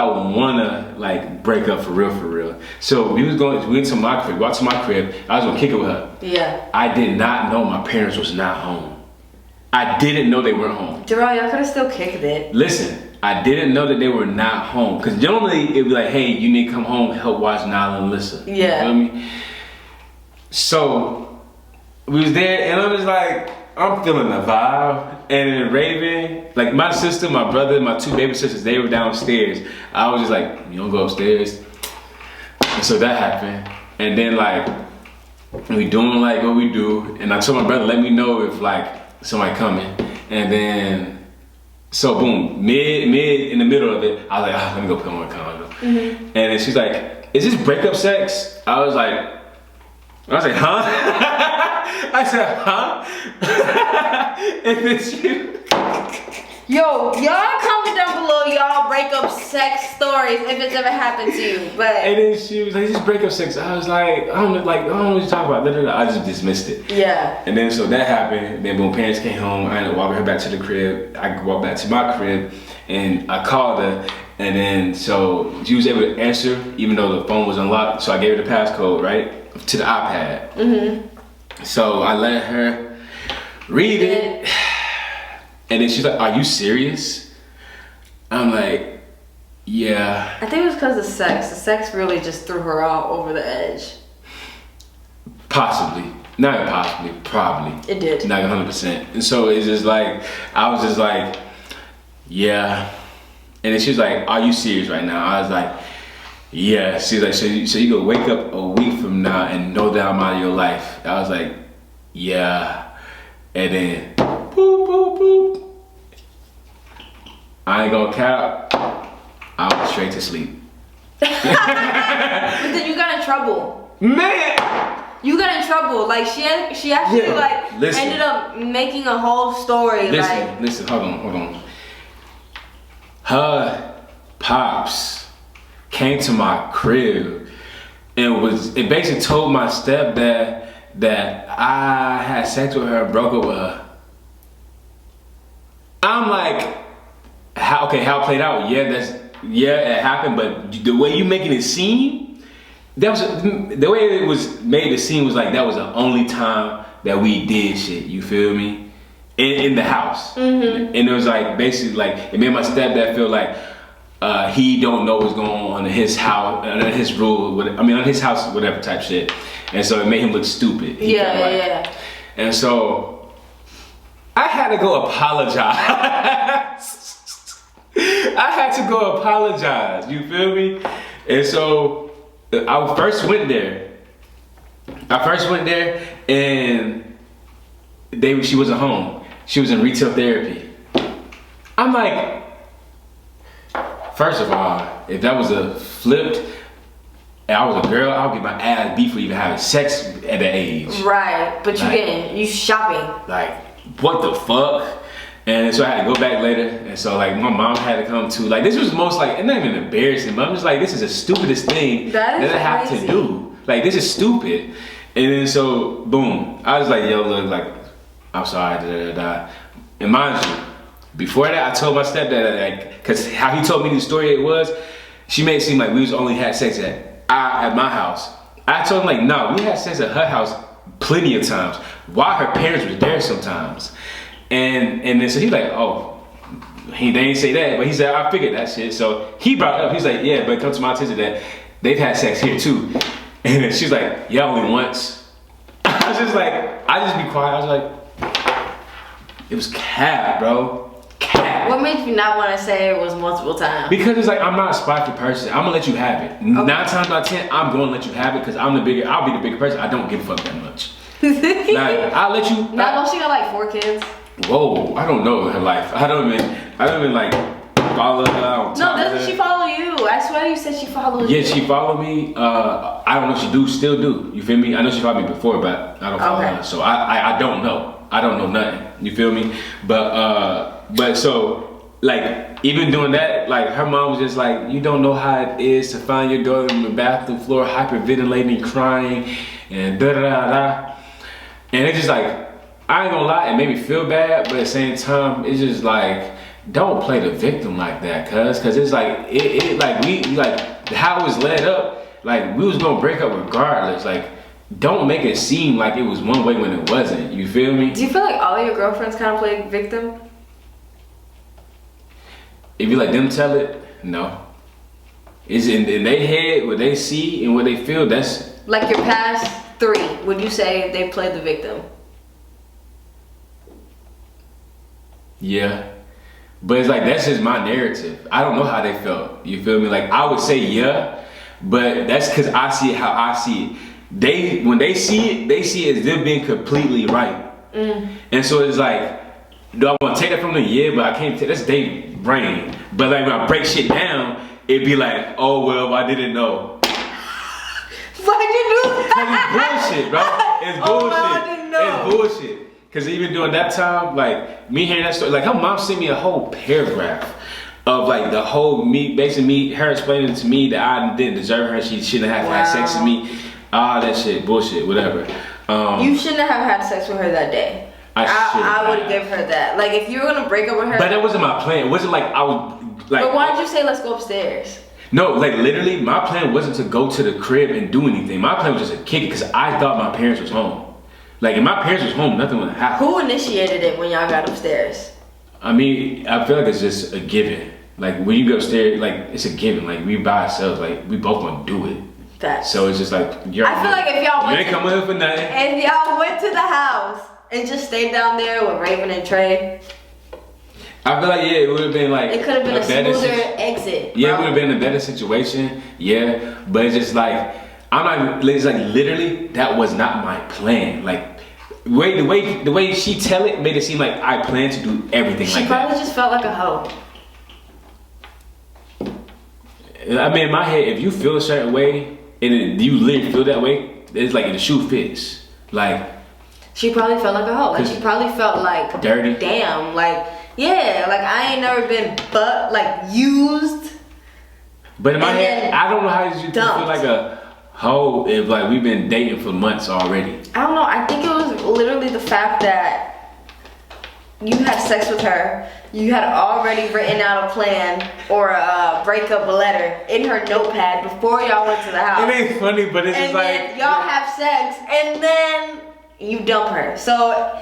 wanna like break up for real. So we went to my crib, I was gonna kick it with her. Yeah. I did not know my parents was not home. I didn't know they weren't home. Derrell, y'all could have still kicked it. Listen, I didn't know that they were not home. Cause generally it'd be like, hey, you need to come home, help watch Nala and Lissa. Yeah. You feel me? So we was there and I was like, I'm feeling the vibe. And then Raven, like my sister, my brother, my two baby sisters, they were downstairs. I was just like, you don't go upstairs. And so that happened. And then like, we doing like what we do. And I told my brother, let me know if like somebody coming. And then, so boom, mid in the middle of it, I was like, let me go put on my condo. Mm-hmm. And then she's like, is this breakup sex? I was like, huh? I said, huh? And then she... Yo, y'all comment down below y'all breakup sex stories if it's ever happened to you. But and then she was like, this breakup sex. I was like, I don't know what you're talking about. I just dismissed it. Yeah. And then so that happened. Then when parents came home, I ended up walking her back to the crib. I walked back to my crib and I called her. And then so she was able to answer even though the phone was unlocked. So I gave her the passcode, right? To the iPad. Mm-hmm. So I let her read it. And then she's like, are you serious? I'm like, yeah. I think it was because of sex. The sex really just threw her out over the edge. Possibly. Not possibly, probably. It did. Not 100%. And so it's just like, I was just like, yeah. And then she was like, are you serious right now? I was like, yeah. She's like, so you gonna wake up a week from now and know that I'm out of your life? I was like, yeah. And then, boop, boop, boop. I ain't gonna cap. I went straight to sleep. But then you got in trouble. Man! You got in trouble. Like she actually ended up making a whole story. Listen, hold on. Her pops came to my crib and it basically told my stepdad that I had sex with her and broke up with her. I'm like, how it played out? It happened, but the way you making it seem, the way it was made. The scene was like that was the only time that we did shit. You feel me? In the house, mm-hmm. And it was like basically like it made my stepdad feel like he don't know what's going on in his house, under his rule. On his house, whatever type shit. And so it made him look stupid. Yeah. And so I had to go apologize. I had to go apologize, you feel me? And so I first went there and she wasn't home. She was in retail therapy. I'm like, first of all, if that was a flipped, and I was a girl, I would get my ass beat for even having sex at that age. Right, but you shopping. Like, what the fuck? And so I had to go back later, and so like my mom had to come too. Like this was most like, it's not even embarrassing, but I'm just like, this is the stupidest thing that I have to do. Like this is stupid. And then so boom, I was like, yo, look, like I'm sorry, And mind you, before that, I told my stepdad like, cause how he told me the story it was, she made it seem like we was only had sex at my house. I told him like, no, we had sex at her house plenty of times. While her parents were there sometimes. And then so he's like, oh, they didn't say that, but he said, I figured that shit. So he brought it up, he's like, yeah, but it comes to my attention that they've had sex here too. And then she's like, yeah, only once. I was just like, I just be quiet. I was like, it was cat, bro. Cat. What made you not want to say it was multiple times? Because it's like, I'm not a spiteful person. I'm gonna let you have it. Okay. 9 times out of 10, I'm gonna let you have it because I'll be the bigger person. I don't give a fuck that much. Like, I'll let you. Not she got like 4 kids. Whoa, I don't know her life. I don't even like follow her. No, doesn't she follow you? I swear you said she follows you. Yeah, she followed me. I don't know if she still do. You feel me? I know she followed me before, but I don't follow her. So I don't know. I don't know nothing. You feel me? But so like even doing that, like her mom was just like, you don't know how it is to find your daughter on the bathroom floor hyperventilating, crying, and da da da da. And it's just like, I ain't gonna lie, it made me feel bad, but at the same time, it's just like, don't play the victim like that, cause it's like how it was led up, like we was gonna break up regardless. Like, don't make it seem like it was one way when it wasn't. You feel me? Do you feel like all your girlfriends kind of play victim? If you let them tell it, no. It's in their head, what they see and what they feel. That's like your past 3. Would you say they played the victim? Yeah. But it's like, that's just my narrative. I don't know how they felt. You feel me? Like, I would say yeah, but that's because I see it how I see it. When they see it as them being completely right. And so it's like, do I want to take that from them? Yeah, but I can't take, that's their brain. But like when I break shit down, it'd be like, oh well, I didn't know. Why'd you do that? It's bullshit, bro. It's bullshit. Oh, well, I didn't know. It's bullshit. Cause even during that time, like me hearing that story, like her mom sent me a whole paragraph of like the whole her explaining to me that I didn't deserve her, she shouldn't have had sex with me, all that shit, bullshit, whatever. You shouldn't have had sex with her that day. I would give her that. Like if you were gonna break up with her. But that wasn't my plan. It wasn't like I was like. But why did you say let's go upstairs? No, like literally, my plan wasn't to go to the crib and do anything. My plan was just to kick it because I thought my parents was home. Like if my parents was home, nothing would happen. Who initiated it when y'all got upstairs? I mean, I feel like it's just a given. Like when you go upstairs, like it's a given. Like we by ourselves, like we both want to do it. So it's just like I feel like if y'all ain't coming in for nothing. If y'all went to the house and just stayed down there with Raven and Trey, I feel like it would have been like it could have been a smoother exit. Yeah, it would have been a better situation. Yeah, but it's just like it's like literally that was not my plan. Like the way she tell it made it seem like I planned to do everything like that. She probably just felt like a hoe. I mean, in my head, if you feel a certain way and you literally feel that way, it's like the shoe fits. Like she probably felt like a hoe. Like she probably felt like dirty. Damn, like yeah, like I ain't never been used. But in my head, I don't know how you feel like a hoe if like we've been dating for months already. I don't know. I think it was literally the fact that you had sex with her. You had already written out a plan or a breakup letter in her notepad before y'all went to the house. It ain't funny, but it's just like and then y'all have sex and then you dump her. So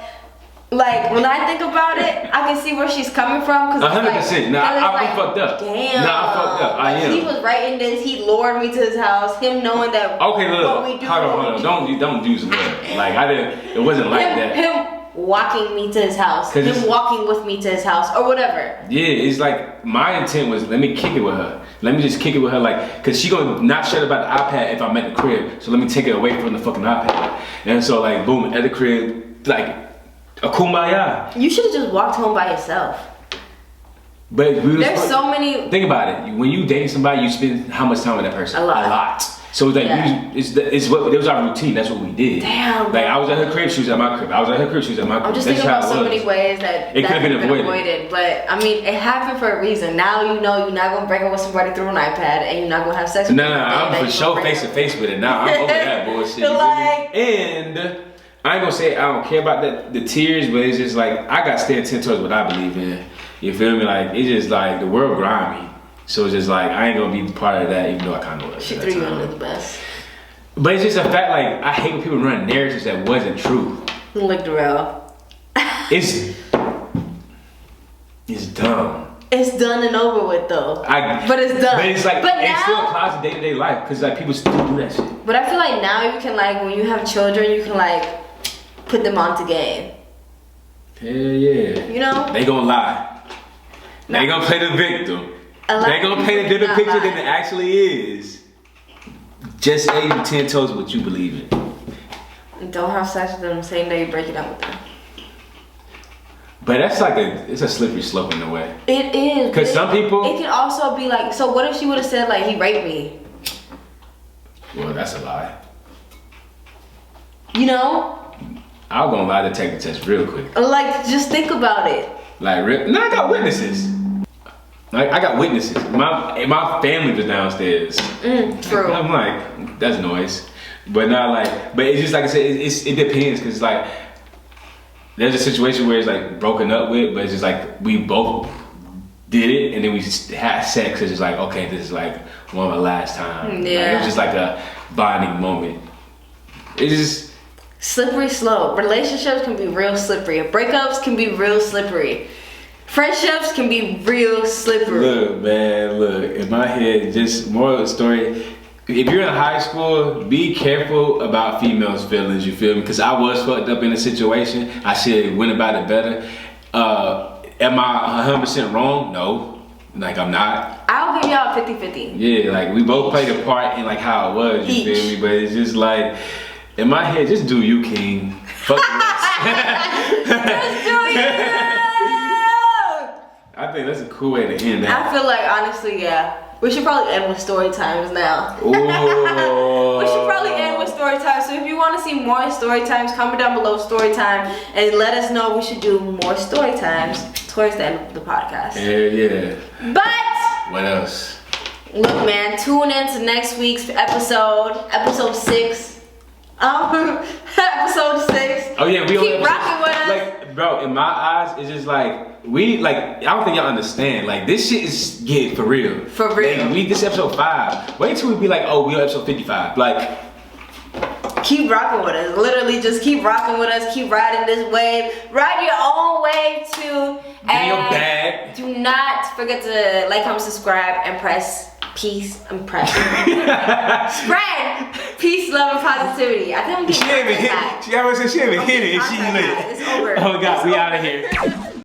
like when I think about it, I can see where she's coming from. 100%. Nah, I fucked up. Damn. Nah, I fucked up. I am. He was writing this. He lured me to his house. Him knowing that. Okay, look. What we do, Hold on. Don't use the word. Like I didn't. It wasn't like that. Him walking me to his house. Him walking with me to his house or whatever. Yeah, it's like my intent was let me kick it with her. Let me just kick it with her, like, cause she gonna not shut about the iPad if I'm at the crib. So let me take it away from the fucking iPad. And so like, boom, at the crib, like a kumbaya. You should have just walked home by yourself. But there's so many. Think about it. When you date somebody, you spend how much time with that person? A lot. So it's like it was our routine. That's what we did. Damn. Like I was at her crib, she was at my crib. I was at her crib, she was at my crib. I'm just thinking about so many ways that it could have been avoided. But I mean, it happened for a reason. Now you know you're not gonna break up with somebody through an iPad, and you're not gonna have sex with them. No, I'm for sure face to face with it now. I'm over that bullshit. And I ain't gonna say I don't care about the tears, but it's just like I got to stand 10 toes what I believe in. You feel me? Like it's just like the world grind me. So it's just like I ain't gonna be part of that, even though I kind of was. She threw you under the bus. But it's just a fact. Like I hate when people run narratives that wasn't true. Like Derrell. It's dumb. It's done and over with though. But it's done. But it's like but it now, still applies to day-to-day life because like people still do that shit. But I feel like now you can like when you have children, you can like put them onto game. Hell yeah. You know? They gonna lie. They gonna play the victim. They gonna paint a different picture than it actually is. Just say 10 toes what you believe in. And don't have sex with them the same day you're breaking up with them. But that's like it's a slippery slope in a way. It is. Because some people. It can also be like, so what if she would have said like he raped me? Well, that's a lie. You know? I'll go lie detector test real quick. Like, just think about it. Like, no, I got witnesses. Like, I got witnesses. My family was downstairs. True. I'm like, that's noise. But not like, but it's just like I said, it depends. Because, like, there's a situation where it's like broken up with, but it's just like we both did it and then we just had sex. It's just like, okay, this is like one of the last time. Yeah. Like, it was just like a bonding moment. It's just. Slippery slope. Relationships can be real slippery. Breakups can be real slippery. Friendships can be real slippery. Look, man, look. In my head, just moral of the story. If you're in high school, be careful about females' feelings, you feel me? Because I was fucked up in a situation. I should have went about it better. Am I 100% wrong? No. Like, I'm not. I'll give y'all 50-50. Yeah, like, we both played a part in, like, how it was, you feel me? But it's just like, in my head, just do you, king. Fuck the rest. Just do you! I think that's a cool way to end that. I feel like, honestly, yeah. We should probably end with story times now. Ooh. We should probably end with story times. So if you want to see more story times, comment down below story time and let us know we should do more story times towards the end of the podcast. Yeah. But What else? look, man, tune in to next week's episode 6. Episode 6. Oh yeah, we keep rocking with us. Like, bro, in my eyes, it's just like I don't think y'all understand. Like, this shit is getting for real. For real. Like, this episode 5. Wait till we be like, oh, we on episode 55. Like, keep rocking with us. Literally, just keep rocking with us. Keep riding this wave. Ride your own wave too. get in your bag. Do not forget to like, comment, subscribe, and press peace and press. Spread peace, love, and positivity. I think I'm getting She always said she haven't hit it. She lit. It's over. Oh God, It's we over. out of here.